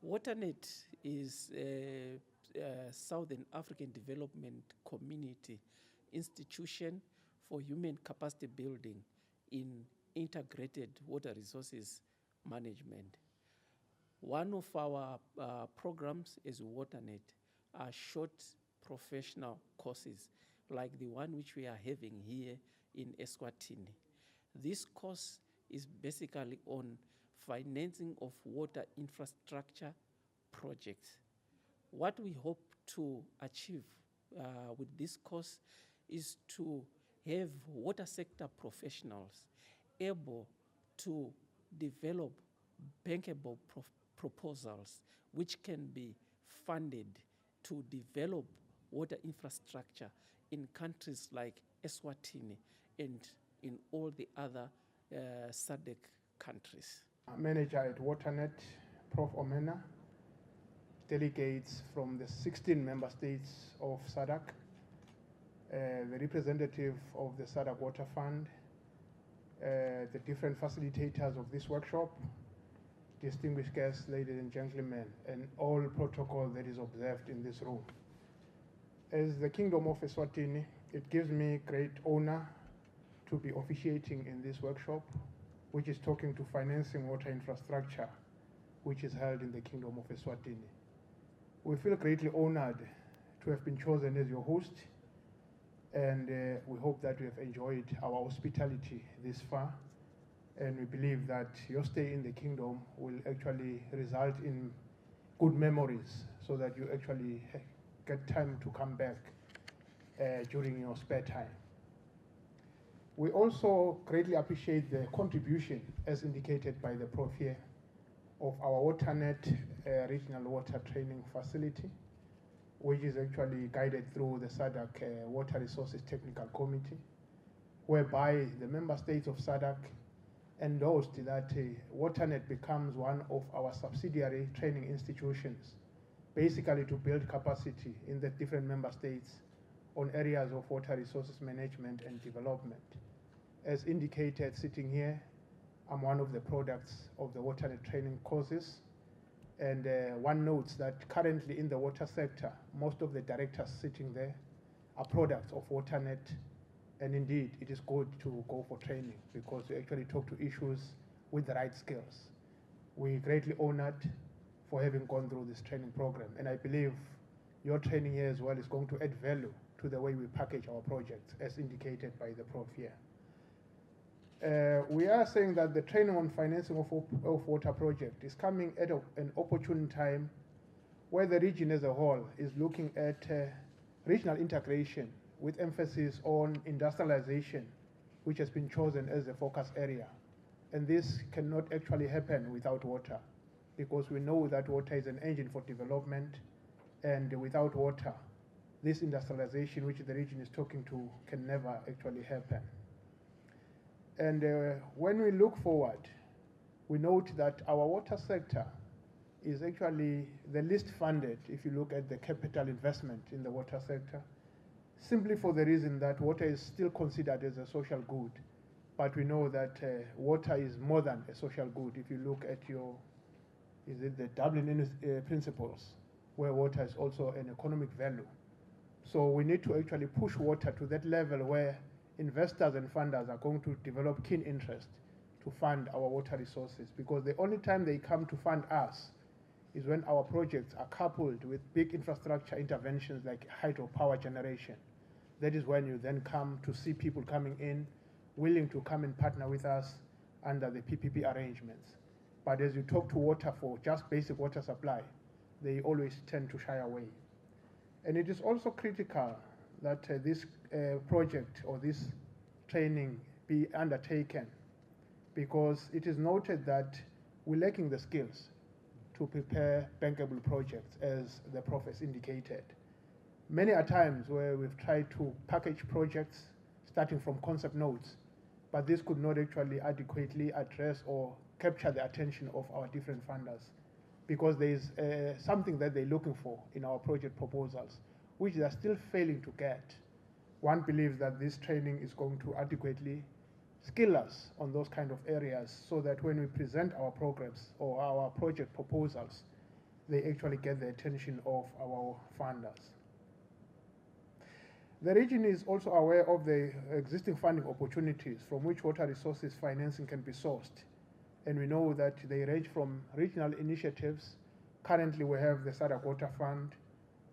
WaterNet is a Southern African Development Community institution for human capacity building in integrated water resources management. One of our programs is WaterNet, are short professional courses like the one which we are having here in Eswatini. This course is basically on financing of water infrastructure projects. What we hope to achieve with this course is to have water sector professionals able to develop bankable proposals which can be funded to develop water infrastructure in countries like Eswatini and in all the other SADC countries. Manager at WaterNet, Prof. Omena, delegates from the 16 member states of SADC, the representative of the SADC Water Fund, the different facilitators of this workshop, distinguished guests, ladies and gentlemen, and all protocol that is observed in this room. As the Kingdom of Eswatini, it gives me great honor to be officiating in this workshop, which is talking to financing water infrastructure, which is held in the Kingdom of Eswatini. We feel greatly honored to have been chosen as your host, and we hope that you have enjoyed our hospitality this far, and we believe that your stay in the Kingdom will actually result in good memories so that you actually get time to come back during your spare time. We also greatly appreciate the contribution, as indicated by the Prof here, of our WaterNet Regional Water Training Facility, which is actually guided through the SADC Water Resources Technical Committee, whereby the member states of SADC endorsed that WaterNet becomes one of our subsidiary training institutions, basically to build capacity in the different member states on areas of water resources management and development. As indicated, sitting here, I'm one of the products of the WaterNet training courses. And one notes that currently in the water sector, most of the directors sitting there are products of WaterNet. And indeed, it is good to go for training because we actually talk to issues with the right skills. We're greatly honored for having gone through this training program. And I believe your training here as well is going to add value to the way we package our projects, as indicated by the Prof here. We are saying that the training on financing of water project is coming at an opportune time where the region as a whole is looking at regional integration with emphasis on industrialization, which has been chosen as a focus area. And this cannot actually happen without water, because we know that water is an engine for development, and without water, this industrialization which the region is talking to can never actually happen. And when we look forward, we note that our water sector is actually the least funded if you look at the capital investment in the water sector, simply for the reason that water is still considered as a social good. But we know that water is more than a social good. If you look at the Dublin principles, where water is also an economic value. So we need to actually push water to that level where investors and funders are going to develop keen interest to fund our water resources, because the only time they come to fund us is when our projects are coupled with big infrastructure interventions like hydropower generation. That is when you then come to see people coming in, willing to come and partner with us under the PPP arrangements. But as you talk to water for just basic water supply, they always tend to shy away. And it is also critical that this project or this training be undertaken, because it is noted that we're lacking the skills to prepare bankable projects, as the Prof has indicated. Many a times where we've tried to package projects starting from concept notes, but this could not actually adequately address or capture the attention of our different funders. because there is something that they're looking for in our project proposals, which they are still failing to get. One believes that this training is going to adequately skill us on those kind of areas so that when we present our programs or our project proposals, they actually get the attention of our funders. The region is also aware of the existing funding opportunities from which water resources financing can be sourced. And we know that they range from regional initiatives. Currently, we have the SADC Water Fund,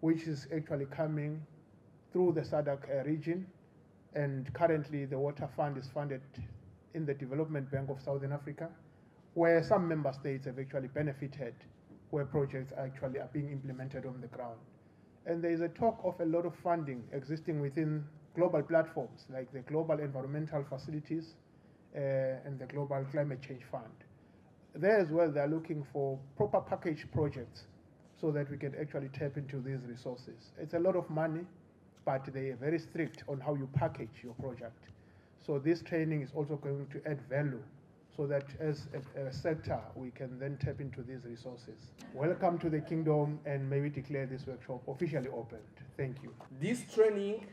which is actually coming through the SADC region. And currently, the Water Fund is funded in the Development Bank of Southern Africa, where some member states have actually benefited, where projects actually are being implemented on the ground. And there is a talk of a lot of funding existing within global platforms like the Global Environmental Facilities and the Global Climate Change Fund. There as well, they're looking for proper package projects so that we can actually tap into these resources. It's a lot of money, but they are very strict on how you package your project. So this training is also going to add value so that as a sector, we can then tap into these resources. Welcome to the Kingdom, and may we declare this workshop officially opened. Thank you. This training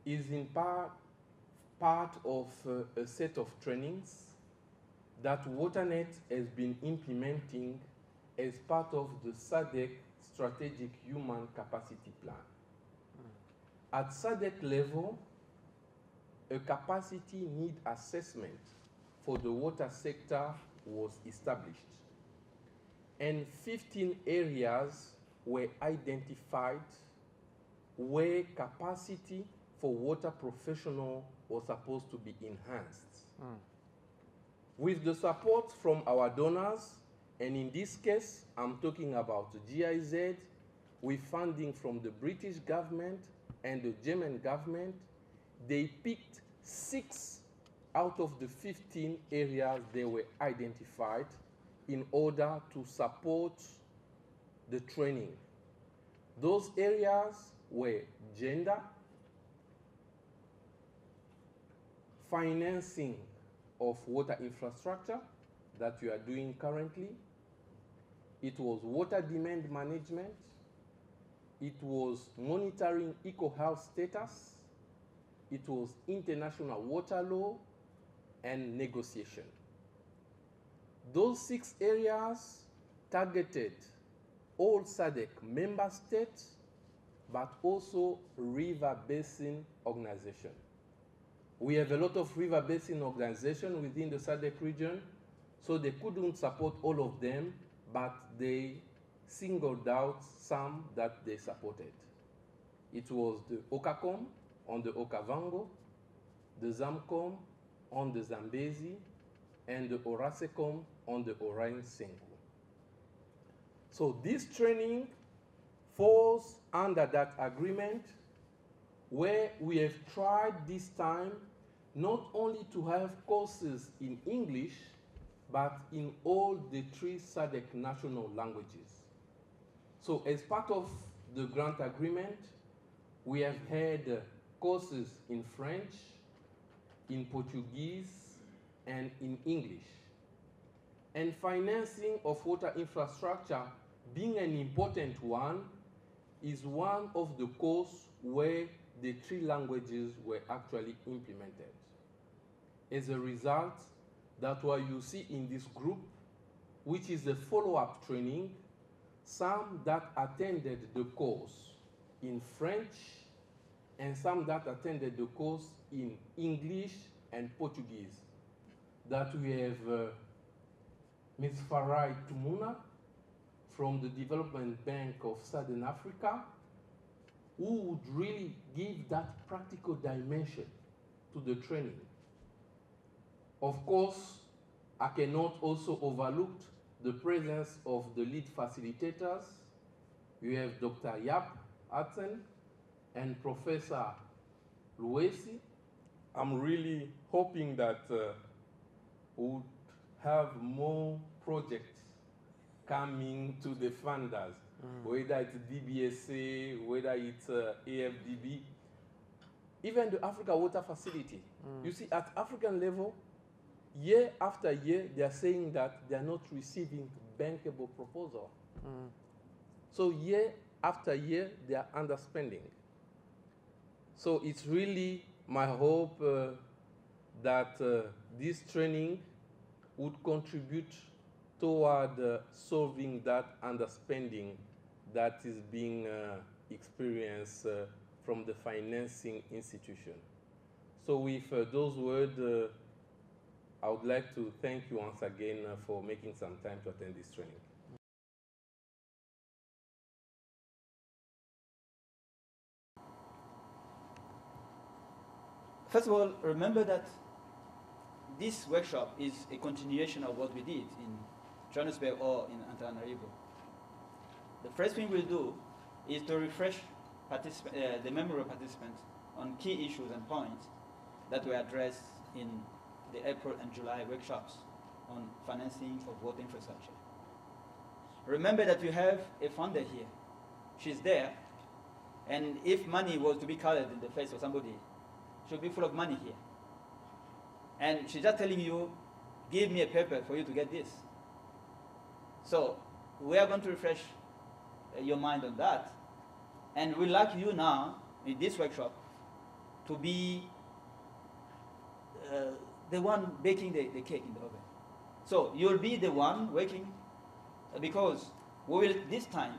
is in part of a set of trainings that WaterNet has been implementing as part of the SADC Strategic Human Capacity Plan. At SADC level, a capacity need assessment for the water sector was established, and 15 areas were identified where capacity for water professionals was supposed to be enhanced. With the support from our donors, and in this case, I'm talking about the GIZ, with funding from the British government and the German government, they picked 6 out of the 15 areas they were identified in order to support the training. Those areas were gender, financing of water infrastructure that we are doing currently. It was water demand management. It was monitoring eco-health status. It was international water law and negotiation. Those 6 areas targeted all SADC member states, but also river basin organization. We have a lot of river basin organization within the SADC region, so they couldn't support all of them, but they singled out some that they supported. It was the Okacom on the Okavango, the Zamcom on the Zambezi, and the Orasecom on the Orion Senku. So this training falls under that agreement, where we have tried this time not only to have courses in English, but in all the 3 SADC national languages. So as part of the grant agreement, we have had courses in French, in Portuguese, and in English. And financing of water infrastructure, being an important one, is one of the courses where the 3 languages were actually implemented. As a result, that's why you see in this group, which is a follow-up training, some that attended the course in French and some that attended the course in English and Portuguese. That we have Ms. Farai Tumuna from the Development Bank of Southern Africa, who would really give that practical dimension to the training. Of course, I cannot also overlook the presence of the lead facilitators. You have Dr. Yap Atten and Professor Luesi. I'm really hoping that we would have more projects coming to the funders, whether it's DBSA, whether it's AFDB, even the Africa Water Facility. You see, at African level, year after year, they are saying that they are not receiving bankable proposal. So year after year, they are underspending. So it's really my hope that this training would contribute toward solving that underspending that is being experienced from the financing institution. So with those words, I would like to thank you once again for making some time to attend this training. First of all, remember that this workshop is a continuation of what we did in Johannesburg or in Antananarivo. The first thing we'll do is to refresh the memory of participants on key issues and points that were addressed in the April and July workshops on financing of water infrastructure. Remember that you have a funder here. She's there, and if money was to be colored in the face of somebody, she'll be full of money here. And she's just telling you, give me a paper for you to get this. So we are going to refresh your mind on that. And we'd like you now, in this workshop, to be the one baking the cake in the oven. So you'll be the one working, because we will this time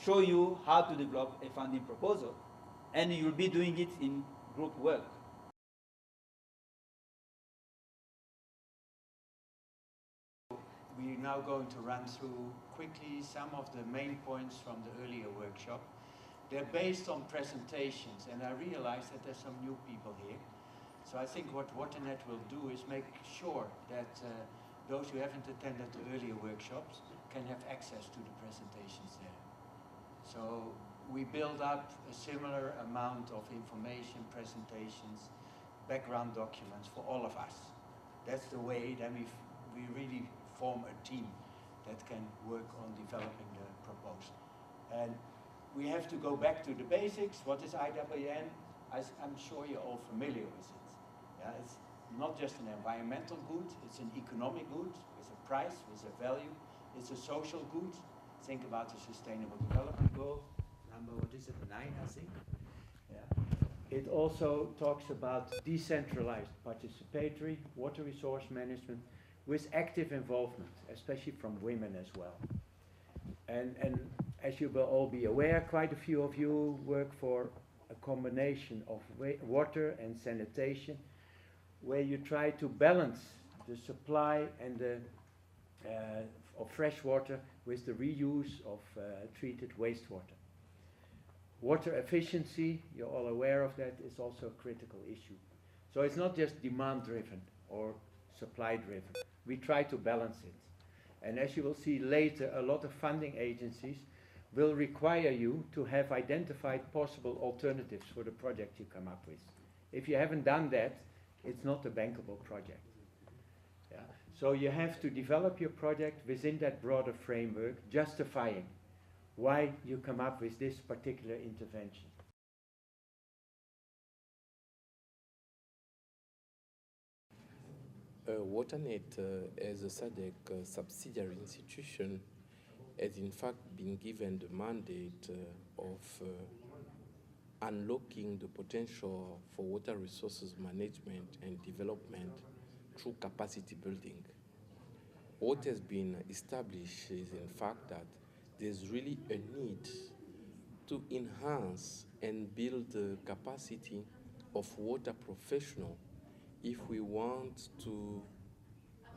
show you how to develop a funding proposal. And you'll be doing it in group work. We're now going to run through quickly some of the main points from the earlier workshop. They're based on presentations, and I realize that there's some new people here. So I think what WaterNet will do is make sure that those who haven't attended the earlier workshops can have access to the presentations there. So we build up a similar amount of information, presentations, background documents for all of us. That's the way that we really form a team that can work on developing the proposal. And we have to go back to the basics. What is IWN? I'm sure you're all familiar with it. Yeah, it's not just an environmental good, it's an economic good with a price, with a value. It's a social good. Think about the Sustainable Development Goal, number, what is it, 9, I think? Yeah. It also talks about decentralized participatory water resource management with active involvement, especially from women as well. And as you will all be aware, quite a few of you work for a combination of water and sanitation, where you try to balance the supply and of fresh water with the reuse of treated wastewater. Water efficiency, you're all aware of that, is also a critical issue. So it's not just demand driven or supply driven. We try to balance it. And as you will see later, a lot of funding agencies will require you to have identified possible alternatives for the project you come up with. If you haven't done that, it's not a bankable project. Yeah? So you have to develop your project within that broader framework, justifying why you come up with this particular intervention. WaterNet, as a SADC subsidiary institution, has in fact been given the mandate of unlocking the potential for water resources management and development through capacity building. What has been established is in fact that there's really a need to enhance and build the capacity of water professionals if we want to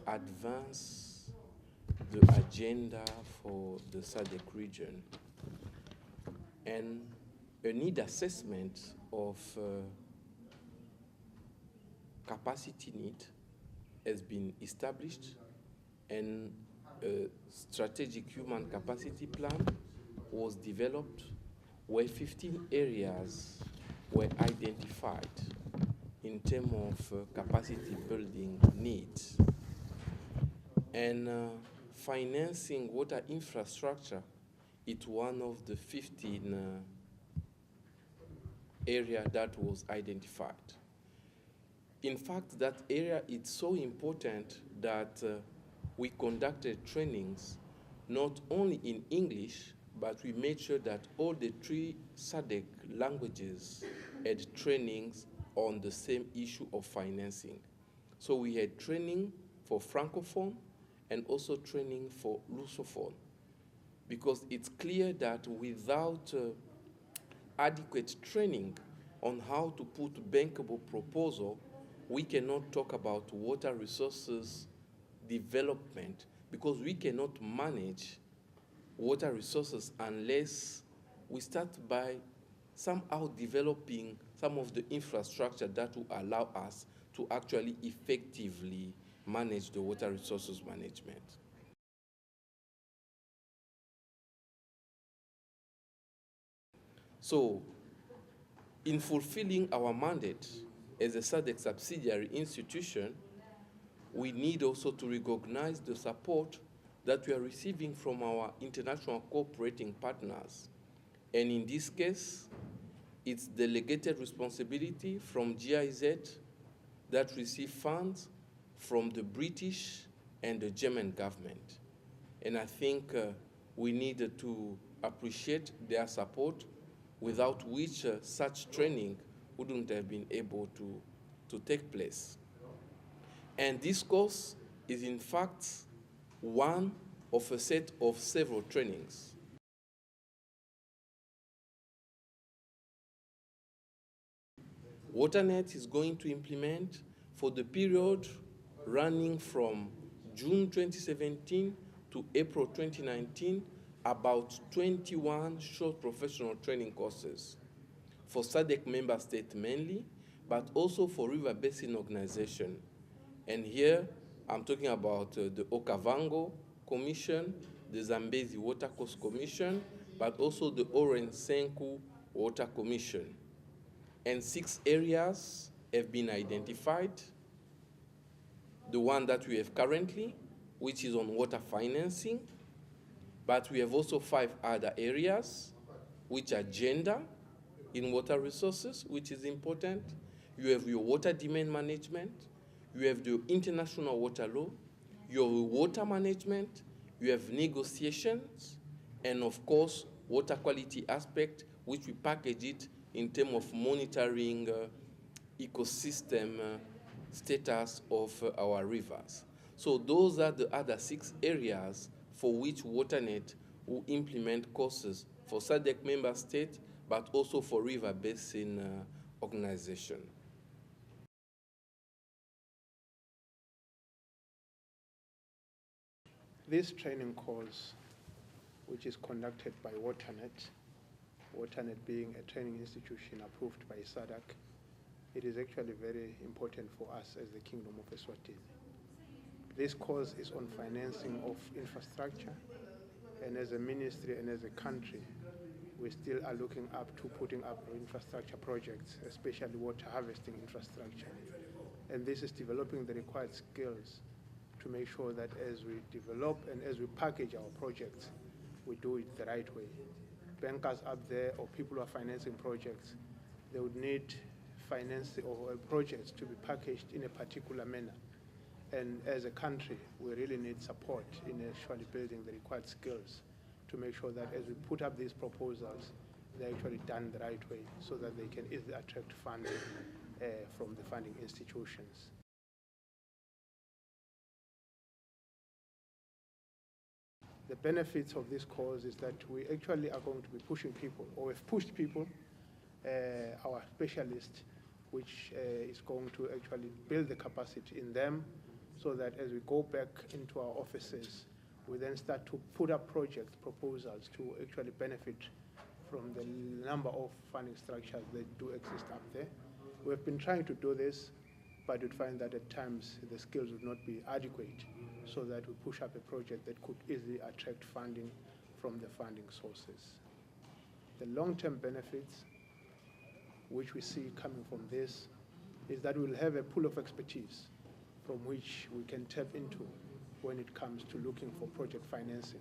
advance the agenda for the SADC region. And a need assessment of capacity need has been established, and a strategic human capacity plan was developed where 15 areas were identified in terms of capacity building needs. And financing water infrastructure is one of the 15 areas that was identified. In fact, that area is so important that we conducted trainings not only in English, but we made sure that all the 3 SADC languages had trainings on the same issue of financing. So we had training for Francophone and also training for Lusophone, because it's clear that without adequate training on how to put bankable proposal, we cannot talk about water resources development, because we cannot manage water resources unless we start by somehow developing some of the infrastructure that will allow us to actually effectively manage the water resources management. So, in fulfilling our mandate as a SADC subsidiary institution, we need also to recognize the support that we are receiving from our international cooperating partners. And in this case, it's delegated responsibility from GIZ that receive funds from the British and the German government. And I think we need to appreciate their support, without which such training wouldn't have been able to take place. And this course is in fact one of a set of several trainings. WaterNet is going to implement for the period running from June 2017 to April 2019 about 21 short professional training courses for SADC member states mainly, but also for river basin organization. And here I'm talking about the Okavango Commission, the Zambezi Water Course Commission, but also the Orange Senku Water Commission. And 6 areas have been identified. The one that we have currently, which is on water financing, but we have also 5 other areas, which are gender in water resources, which is important. You have your water demand management, you have the international water law, you have water management, you have negotiations, and of course, water quality aspect, which we package it in terms of monitoring ecosystem status of our rivers. So those are the other 6 areas for which WaterNet will implement courses for SADC member states, but also for river basin organization. This training course, which is conducted by WaterNet being a training institution approved by SADC, it is actually very important for us as the Kingdom of Eswatini. This course is on financing of infrastructure, and as a ministry and as a country, we still are looking up to putting up infrastructure projects, especially water harvesting infrastructure. And this is developing the required skills to make sure that as we develop and as we package our projects, we do it the right way. Bankers up there or people who are financing projects, they would need finance or projects to be packaged in a particular manner. And as a country, we really need support in actually building the required skills to make sure that as we put up these proposals, they're actually done the right way so that they can easily attract funding from the funding institutions. The benefits of this course is that we actually are going to be pushing people, or we've pushed people, our specialists, which is going to actually build the capacity in them so that as we go back into our offices, we then start to put up project proposals to actually benefit from the number of funding structures that do exist up there. We've been trying to do this, but we'd find that at times the skills would not be adequate so that we push up a project that could easily attract funding from the funding sources. The long-term benefits which we see coming from this is that we'll have a pool of expertise from which we can tap into when it comes to looking for project financing.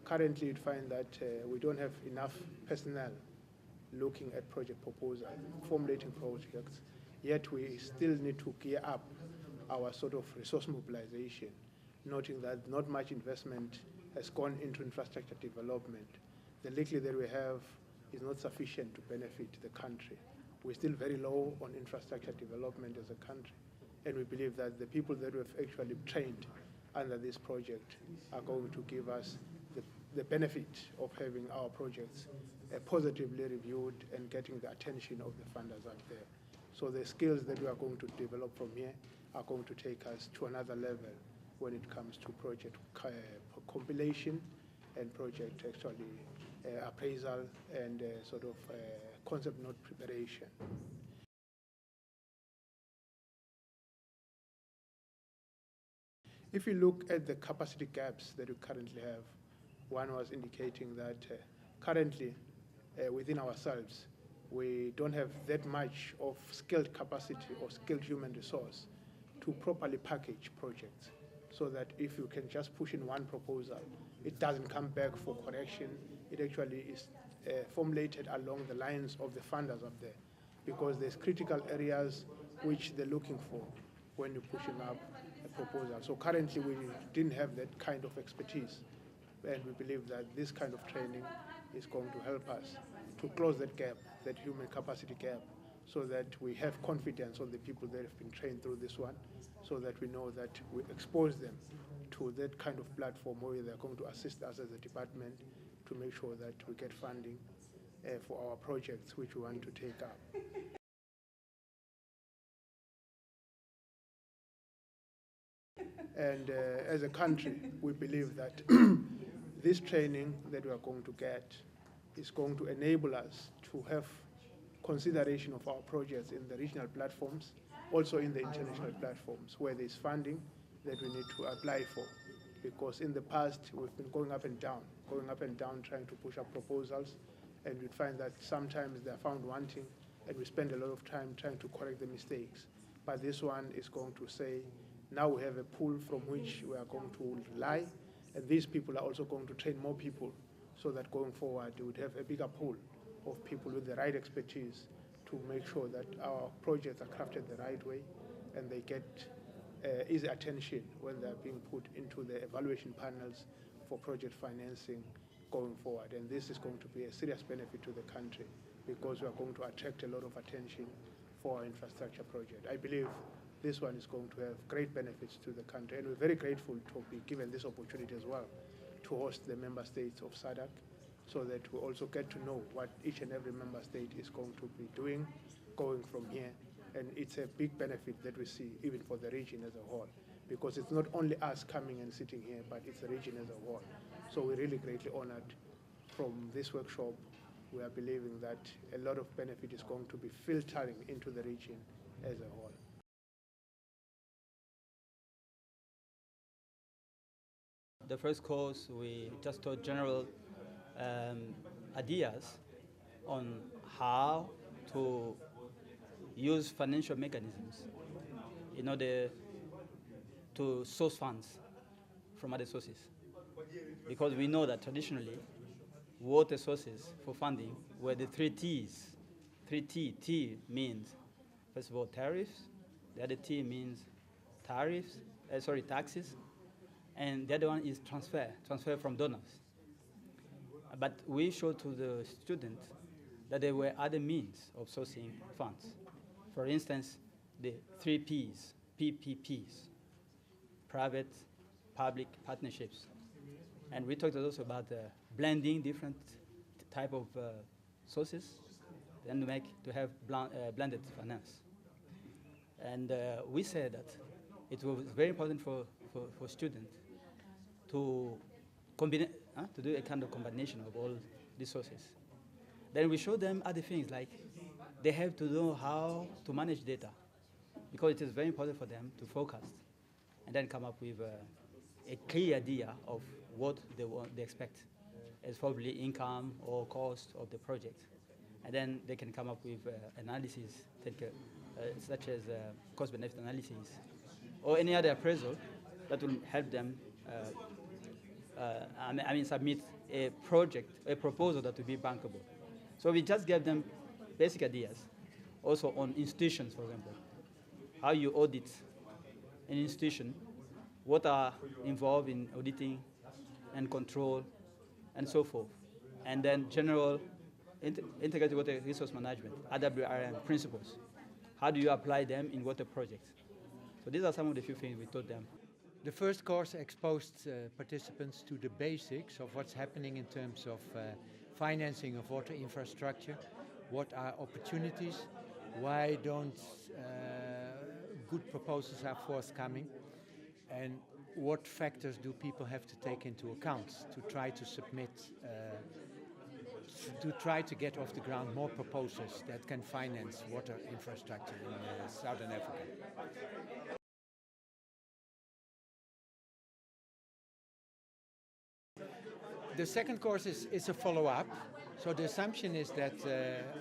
Currently, you'd find that we don't have enough personnel looking at project proposals, formulating projects, Yet we still need to gear up our sort of resource mobilization, noting that not much investment has gone into infrastructure development. The little that we have is not sufficient to benefit the country. We're still very low on infrastructure development as a country, and we believe that the people that we've actually trained under this project are going to give us the benefit of having our projects positively reviewed and getting the attention of the funders out there. So the skills that we are going to develop from here are going to take us to another level when it comes to project compilation and project actually appraisal and sort of concept note preparation. If you look at the capacity gaps that we currently have, one was indicating that currently within ourselves, we don't have that much of skilled capacity or skilled human resource to properly package projects, so that if you can just push in one proposal, it doesn't come back for correction. It actually is formulated along the lines of the funders up there, because there's critical areas which they're looking for when you're pushing up a proposal. So currently we didn't have that kind of expertise, and we believe that this kind of training is going to help us to close that gap, that human capacity gap, so that we have confidence on the people that have been trained through this one, so that we know that we expose them to that kind of platform where they're going to assist us as a department to make sure that we get funding for our projects which we want to take up. And as a country, we believe that this training that we are going to get is going to enable us to have consideration of our projects in the regional platforms, also in the international platforms, where there's funding that we need to apply for. Because in the past, we've been going up and down, trying to push up proposals, and we find that sometimes they're found wanting, and we spend a lot of time trying to correct the mistakes. But this one is going to say, now we have a pool from which we are going to rely, and these people are also going to train more people, so that going forward we would have a bigger pool of people with the right expertise to make sure that our projects are crafted the right way and they get easy attention when they're being put into the evaluation panels for project financing going forward. And this is going to be a serious benefit to the country, because we are going to attract a lot of attention for our infrastructure project. I believe this one is going to have great benefits to the country, and we're very grateful to be given this opportunity as well to host the member states of SADC, so that we also get to know what each and every member state is going to be doing going from here. And it's a big benefit that we see even for the region as a whole, because it's not only us coming and sitting here, but it's the region as a whole. So we're really greatly honored from this workshop. We are believing that a lot of benefit is going to be filtering into the region as a whole. The first course, we just taught general ideas on how to use financial mechanisms in order to source funds from other sources. Because we know that traditionally, water sources for funding were the 3 T's. 3T. T means, first of all, tariffs. The other T means taxes. And the other one is transfer from donors. But we showed to the students that there were other means of sourcing funds. For instance, the 3 P's, PPPs, private-public partnerships. And we talked also about blending different type of sources, then to have blended finance. And we said that it was very important for students to do a kind of combination of all these sources. Then we showed them other things, like they have to know how to manage data, because it is very important for them to focus and then come up with a clear idea of what they expect as probably income or cost of the project. And then they can come up with analysis, such as cost-benefit analysis, or any other appraisal that will help them submit a proposal that will be bankable. So we just gave them basic ideas, also on institutions, for example. How you audit an institution, what are involved in auditing and control, and so forth. And then general integrated water resource management, RWRM principles. How do you apply them in water projects? So these are some of the few things we taught them. The first course exposed participants to the basics of what's happening in terms of financing of water infrastructure, what are opportunities, why don't good proposals are forthcoming, and what factors do people have to take into account to try to submit, to try to get off the ground more proposals that can finance water infrastructure in Southern Africa. The second course is a follow-up. So the assumption is that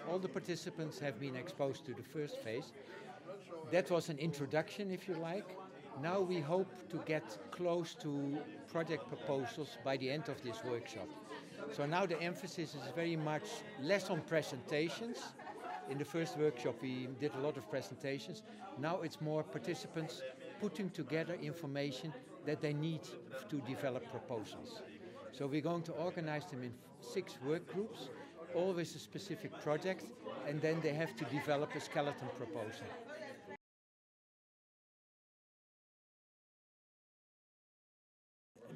all the participants have been exposed to the first phase. That was an introduction, if you like. Now we hope to get close to project proposals by the end of this workshop. So now the emphasis is very much less on presentations. In the first workshop we did a lot of presentations. Now it's more participants putting together information that they need to develop proposals. So we're going to organize them in 6 work groups, all with a specific project, and then they have to develop a skeleton proposal.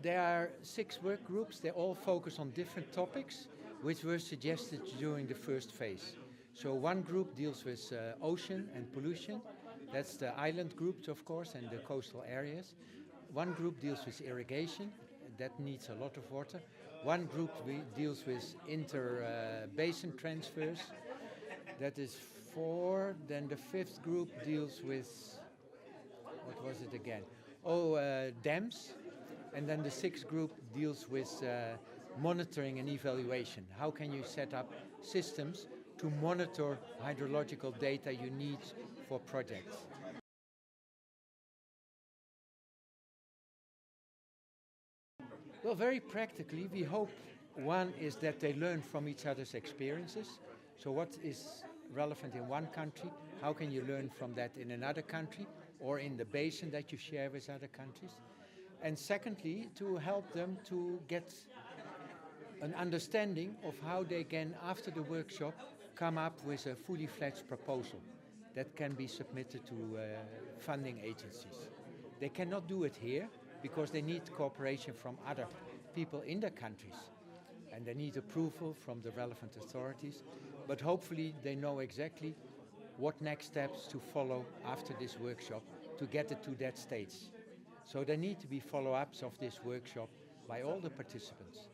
There are 6 work groups. They all focus on different topics, which were suggested during the first phase. So one group deals with ocean and pollution. That's the island groups, of course, and the coastal areas. One group deals with irrigation. That needs a lot of water. One group deals with inter-basin transfers. That is 4. Then the 5th group deals with, what was it again? Dams. And then the 6th group deals with monitoring and evaluation. How can you set up systems to monitor hydrological data you need for projects? Well, very practically, we hope one is that they learn from each other's experiences. So what is relevant in one country, how can you learn from that in another country or in the basin that you share with other countries? And secondly, to help them to get an understanding of how they can, after the workshop, come up with a fully fledged proposal that can be submitted to funding agencies. They cannot do it here, because they need cooperation from other people in their countries. And they need approval from the relevant authorities. But hopefully they know exactly what next steps to follow after this workshop to get it to that stage. So there need to be follow-ups of this workshop by all the participants.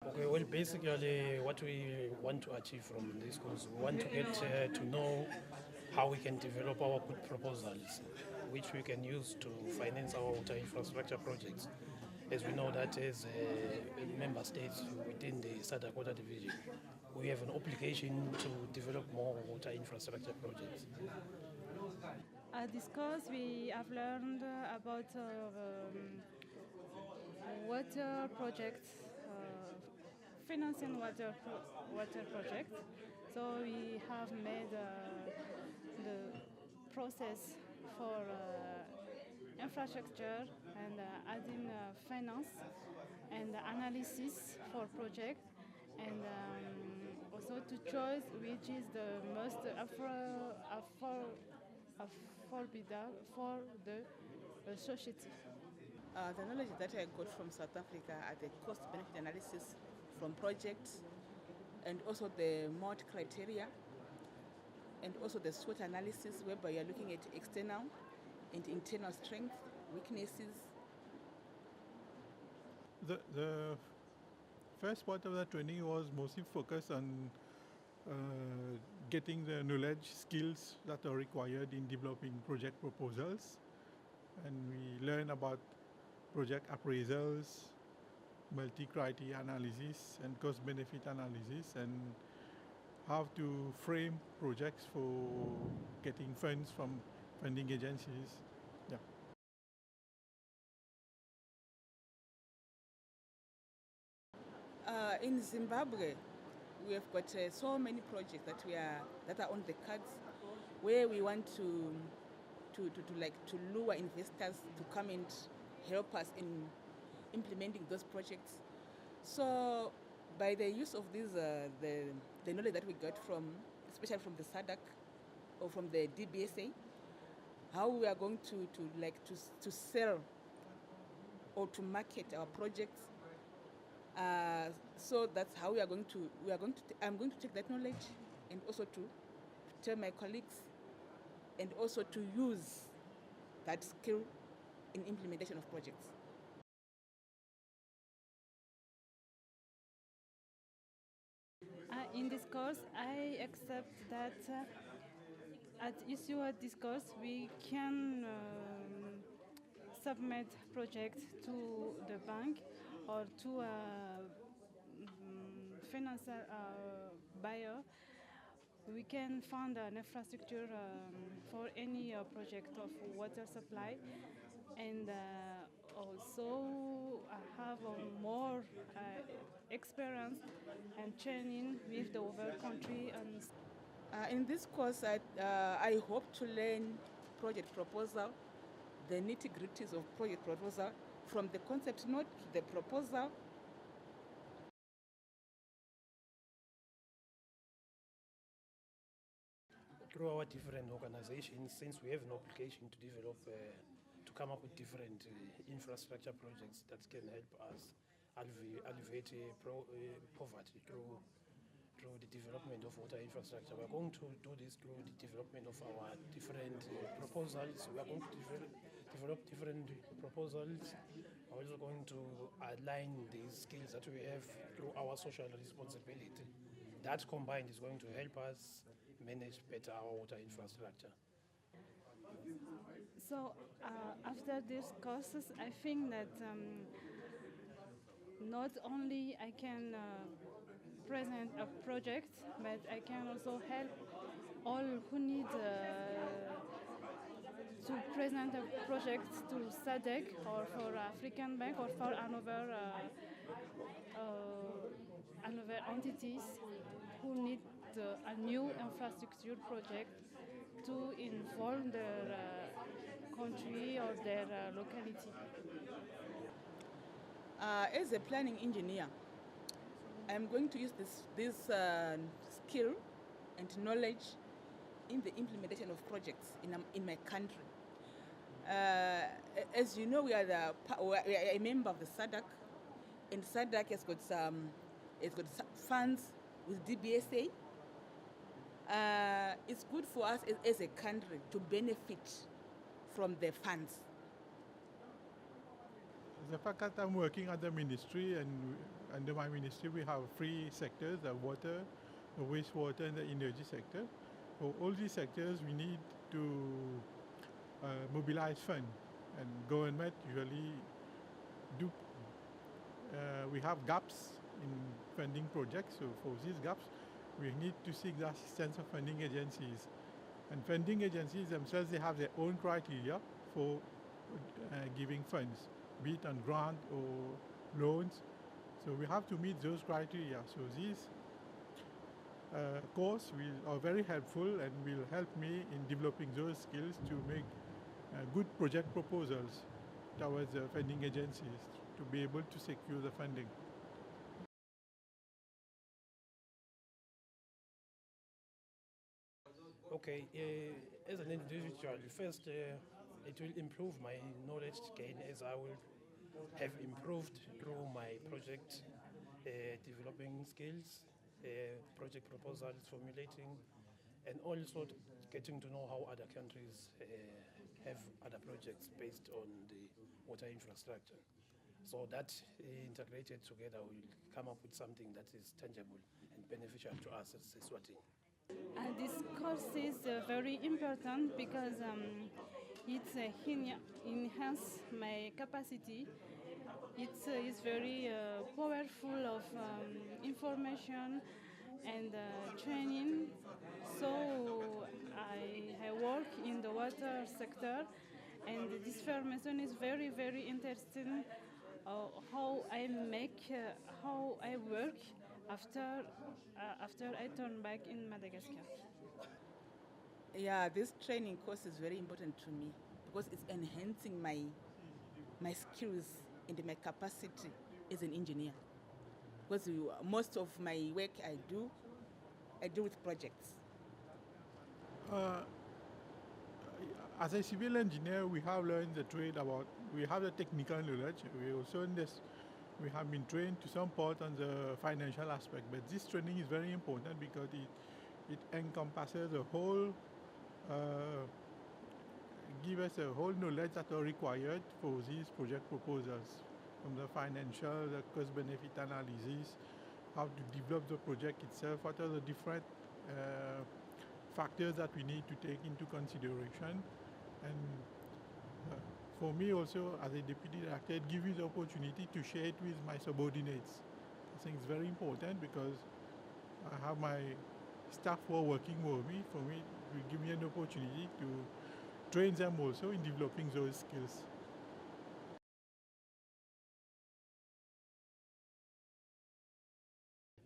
Okay, well, basically what we want to achieve from this course, we want to get to know how we can develop our good proposals, which we can use to finance our water infrastructure projects. As we know that as member states within the SADC Water Division, we have an obligation to develop more water infrastructure projects. At this course, we have learned about water projects, financing water projects. So we have made the process for infrastructure and adding finance and analysis for project, and also to choose which is the most affordable for the society. The knowledge that I got from South Africa are the cost-benefit analysis from projects, and also the MOD criteria, and also the SWOT analysis, whereby you're looking at external and internal strengths, weaknesses. The first part of the training was mostly focused on getting the knowledge, skills that are required in developing project proposals. And we learn about project appraisals, multi-criteria analysis, and cost-benefit analysis, and how to frame projects for getting funds from funding agencies. Yeah. In Zimbabwe, we have got so many projects that are on the cards, where we want to lure investors to come and help us in implementing those projects. So, by the use of these, the knowledge that we got from, especially from the SADC or from the DBSA, how we are going to sell or to market our projects. So that's how I'm going to take that knowledge and also to tell my colleagues and also to use that skill in implementation of projects. In this course, I accept that at this course we can submit projects to the bank or to a financial buyer. We can fund an infrastructure for any project of water supply, and also have more experience and training with the other country. And in this course, I hope to learn project proposal, the nitty-gritties of project proposal, from the concept note to the proposal. Through our different organizations, since we have an obligation to develop, to come up with different infrastructure projects that can help us alleviate poverty through the development of water infrastructure. We are going to do this through the development of our different proposals. We are going to develop different proposals. We're also going to align these skills that we have through our social responsibility. That combined is going to help us manage better our water infrastructure. So after these courses, I think that not only I can present a project, but I can also help all who need to present a project to SADC or for African Bank or for another entities who need a new infrastructure project to involve their country or their locality. As a planning engineer, I'm going to use this skill and knowledge in the implementation of projects in my country. As you know, we are a member of the SADC, and SADC has got some funds with DBSA. It's good for us as a country to benefit from the funds. The fact that I'm working at the ministry, and under my ministry we have 3 sectors: the water, the wastewater, and the energy sector. For all these sectors, we need to mobilize funds, and government usually do. We have gaps in funding projects, so for these gaps, we need to seek the assistance of funding agencies. And funding agencies themselves, they have their own criteria for giving funds, be it on grant or loans. So we have to meet those criteria. So these course are very helpful and will help me in developing those skills to make good project proposals towards the funding agencies to be able to secure the funding. Okay, as an individual, first it will improve my knowledge gain, as I will have improved through my project developing skills, project proposals formulating, and also getting to know how other countries have other projects based on the water infrastructure. So that integrated together will come up with something that is tangible and beneficial to us as Eswatini. This course is very important because it enhances my capacity. It is very powerful of information and training. So I work in the water sector, and this formation is very, very interesting. How I work after I turn back in Madagascar. Yeah, this training course is very important to me because it's enhancing my skills and my capacity as an engineer. Because most of my work I do with projects. As a civil engineer, we have learned the trade we have the technical knowledge. We have been trained to some part on the financial aspect, but this training is very important because it encompasses a whole, give us a whole knowledge that are required for these project proposals, from the financial, the cost-benefit analysis, how to develop the project itself, what are the different factors that we need to take into consideration. And for me also, as a deputy director, it gives me the opportunity to share it with my subordinates. I think it's very important because I have my staff who are working with me. For me, it will give me an opportunity to train them also in developing those skills.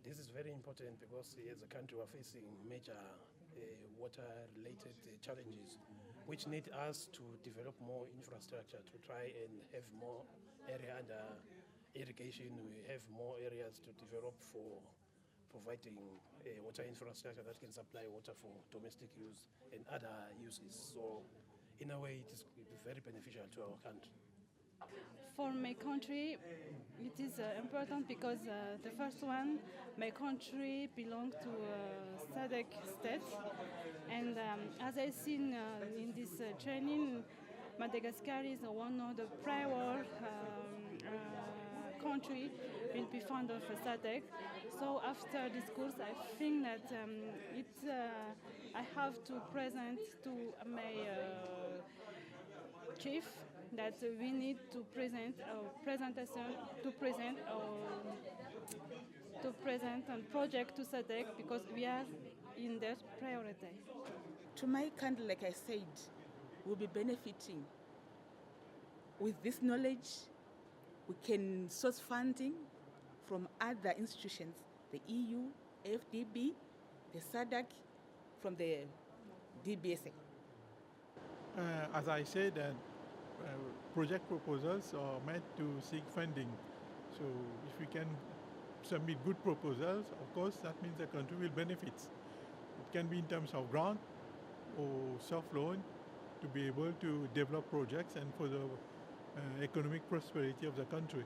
This is very important because as a country we're facing major water-related challenges which need us to develop more infrastructure to try and have more area under irrigation. We have more areas to develop for providing water infrastructure that can supply water for domestic use and other uses. So in a way, it is very beneficial to our country. For my country, it is important because the first one, my country belongs to SADC state, and as I've seen in this training, Madagascar is one of the prior country will be found of SADC. So after this course, I think that I have to present to my chief that we need to present a presentation to present a project to SADC because we are in that priority. To my country, like I said, we'll be benefiting. With this knowledge, we can source funding from other institutions, the EU, FDB, the SADC, from the DBSA. As I said, project proposals are meant to seek funding. So if we can submit good proposals, of course, that means the country will benefit. It can be in terms of grant or soft loan to be able to develop projects and for the economic prosperity of the country.